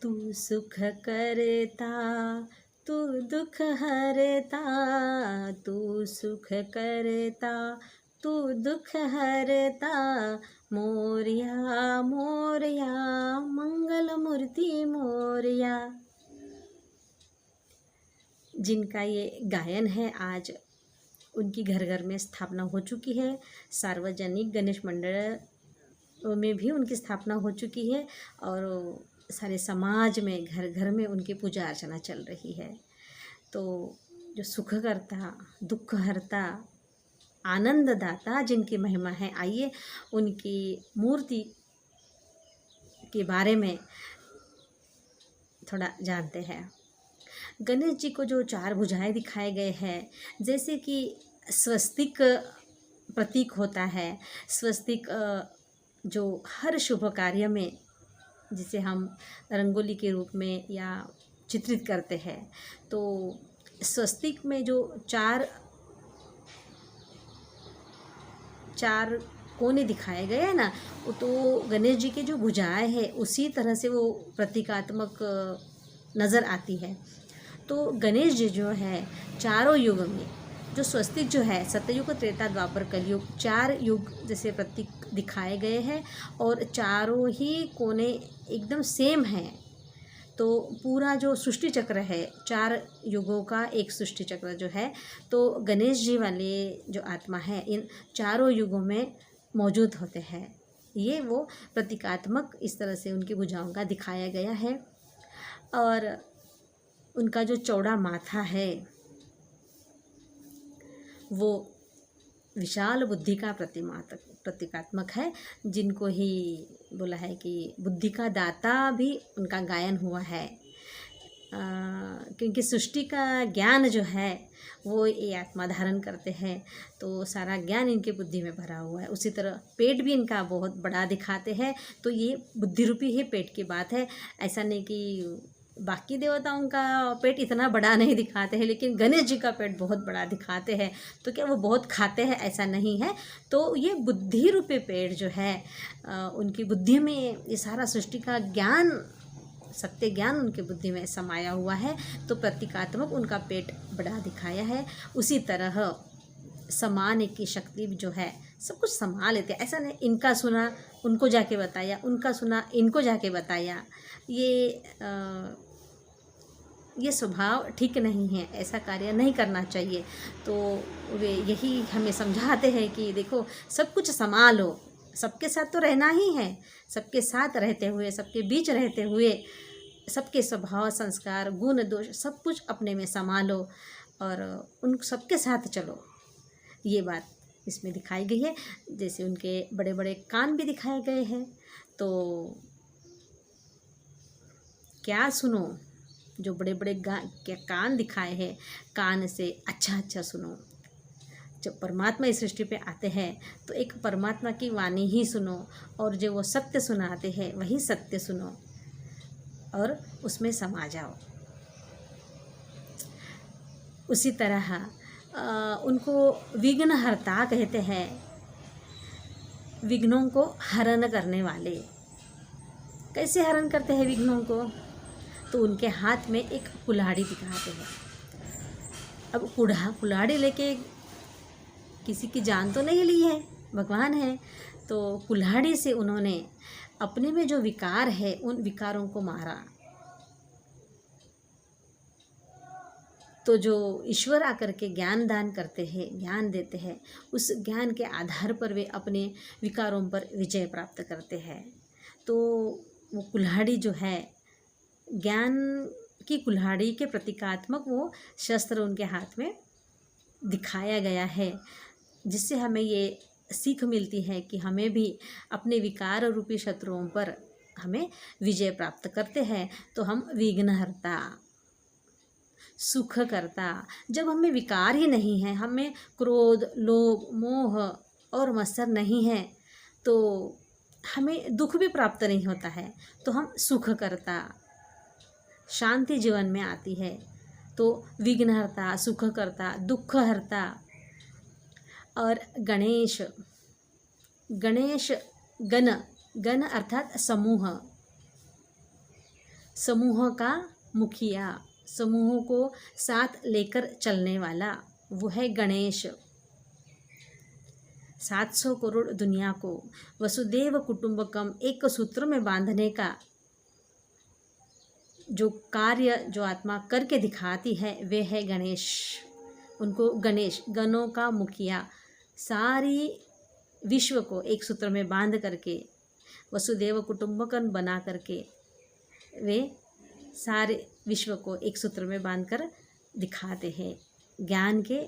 तू सुख करता तू दुख हरता, तू सुख करता तू दुख हरता, मोरया मोरया मंगल मूर्ति मोरया। जिनका ये गायन है आज उनकी घर घर में स्थापना हो चुकी है। सार्वजनिक गणेश मंडल में भी उनकी स्थापना हो चुकी है और सारे समाज में घर घर में उनकी पूजा अर्चना चल रही है। तो जो सुख करता दुख हरता आनंद दाता जिनकी महिमा है, आइए उनकी मूर्ति के बारे में थोड़ा जानते हैं। गणेश जी को जो 4 भुजाएं दिखाए गए हैं, जैसे कि स्वस्तिक प्रतीक होता है। स्वस्तिक जो हर शुभ कार्य में जिसे हम रंगोली के रूप में या चित्रित करते हैं, तो स्वस्तिक में जो चार कोने दिखाए गए हैं ना, तो गणेश जी के जो भुजाएं हैं उसी तरह से वो प्रतीकात्मक नज़र आती है। तो गणेश जी जो है चारों युग में जो स्वस्तिक जो है सत्ययुग त्रेता द्वापर कलयुग 4 युग जैसे प्रतीक दिखाए गए हैं और चारों ही कोने एकदम सेम हैं। तो पूरा जो सृष्टि चक्र है 4 युगों का एक सृष्टि चक्र जो है, तो गणेश जी वाले जो आत्मा है इन चारों युगों में मौजूद होते हैं। ये वो प्रतीकात्मक इस तरह से उनकी भुजाओं का दिखाया गया है। और उनका जो चौड़ा माथा है वो विशाल बुद्धि का प्रतीकात्मक है, जिनको ही बोला है कि बुद्धि का दाता भी उनका गायन हुआ है। क्योंकि सृष्टि का ज्ञान जो है वो ये आत्मा धारण करते हैं, तो सारा ज्ञान इनकी बुद्धि में भरा हुआ है। उसी तरह पेट भी इनका बहुत बड़ा दिखाते हैं, तो ये बुद्धि रूपी ही पेट की बात है। ऐसा नहीं कि बाकी देवताओं का पेट इतना बड़ा नहीं दिखाते हैं, लेकिन गणेश जी का पेट बहुत बड़ा दिखाते हैं। तो क्या वो बहुत खाते हैं? ऐसा नहीं है। तो ये बुद्धि रूपी पेट जो है उनकी बुद्धि में ये सारा सृष्टि का ज्ञान, सत्य ज्ञान उनकी बुद्धि में समाया हुआ है, तो प्रतीकात्मक उनका पेट बड़ा दिखाया है। उसी तरह समाने की शक्ति जो है सब कुछ समा लेते हैं। ऐसा नहीं इनका सुना उनको जाके बताया, उनका सुना इनको जाके बताया, ये स्वभाव ठीक नहीं है, ऐसा कार्य नहीं करना चाहिए। तो वे यही हमें समझाते हैं कि देखो सब कुछ संभालो, सबके साथ तो रहना ही है, सबके साथ रहते हुए सबके बीच रहते हुए सबके स्वभाव संस्कार गुण दोष सब कुछ अपने में संभालो और उन सबके साथ चलो। ये बात इसमें दिखाई गई है। जैसे उनके बड़े बड़े कान भी दिखाए गए हैं, तो क्या सुनो, जो बड़े बड़े कान दिखाए हैं, कान से अच्छा सुनो। जब परमात्मा इस सृष्टि पे आते हैं तो एक परमात्मा की वाणी ही सुनो, और जो वो सत्य सुनाते हैं वही सत्य सुनो और उसमें समा जाओ। उसी तरह उनको विघ्नहर्ता कहते हैं, विघ्नों को हरण करने वाले। कैसे हरण करते हैं विघ्नों को? तो उनके हाथ में एक कुल्हाड़ी दिखाते हैं। अब कुल्हाड़ी लेके किसी की जान तो नहीं ली है, भगवान है, तो कुल्हाड़ी से उन्होंने अपने में जो विकार है उन विकारों को मारा। तो जो ईश्वर आकर के ज्ञान दान करते हैं, ज्ञान देते हैं, उस ज्ञान के आधार पर वे अपने विकारों पर विजय प्राप्त करते हैं। तो वो कुल्हाड़ी जो है ज्ञान की कुल्हाड़ी के प्रतीकात्मक वो शस्त्र उनके हाथ में दिखाया गया है, जिससे हमें ये सीख मिलती है कि हमें भी अपने विकार रूपी शत्रुओं पर हमें विजय प्राप्त करते हैं तो हम विघ्नहर्ता सुख करता। जब हमें विकार ही नहीं है, हमें क्रोध लोभ मोह और मत्सर नहीं है, तो हमें दुख भी प्राप्त नहीं होता है, तो हम सुख करता, शांति जीवन में आती है। तो विघ्नहर्ता सुख करता दुख हरता। और गणेश गण अर्थात समूह, समूह का मुखिया, समूहों को साथ लेकर चलने वाला, वो है गणेश। 700 करोड़ दुनिया को वसुदेव कुटुंबकम एक सूत्र में बांधने का जो कार्य जो आत्मा करके दिखाती है वे है गणेश। उनको गणेश, गणों का मुखिया, सारी विश्व को एक सूत्र में बांध करके वसुदेव कुटुंबकम बना करके वे सारे विश्व को एक सूत्र में बांधकर दिखाते हैं ज्ञान के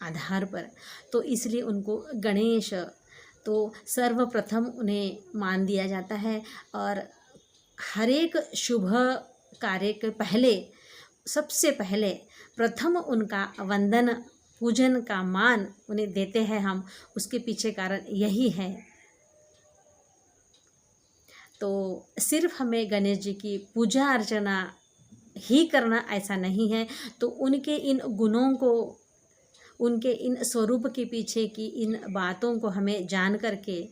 आधार पर। तो इसलिए उनको गणेश तो सर्वप्रथम उन्हें मान दिया जाता है। और हर एक शुभ कार्य के पहले, सबसे पहले प्रथम उनका वंदन, पूजन का मान उन्हें देते हैं हम। उसके पीछे कारण यही है। तो सिर्फ हमें गणेश जी की पूजा अर्चना ही करना ऐसा नहीं है। तो उनके इन गुणों को, उनके इन स्वरूप के पीछे की इन बातों को हमें जान करके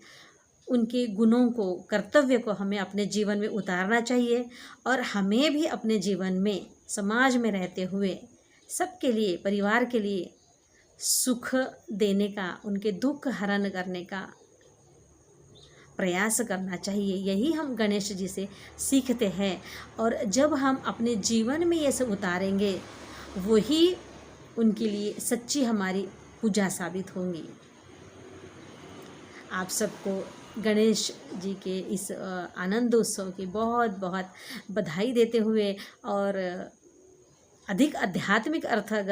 उनके गुणों को, कर्तव्य को हमें अपने जीवन में उतारना चाहिए। और हमें भी अपने जीवन में, समाज में रहते हुए सबके लिए, परिवार के लिए सुख देने का, उनके दुख हरण करने का प्रयास करना चाहिए। यही हम गणेश जी से सीखते हैं। और जब हम अपने जीवन में ये सब उतारेंगे, वही उनके लिए सच्ची हमारी पूजा साबित होंगी। आप सबको गणेश जी के इस आनंदोत्सव की बहुत बहुत बधाई देते हुए, और अधिक आध्यात्मिक अर्थ अगर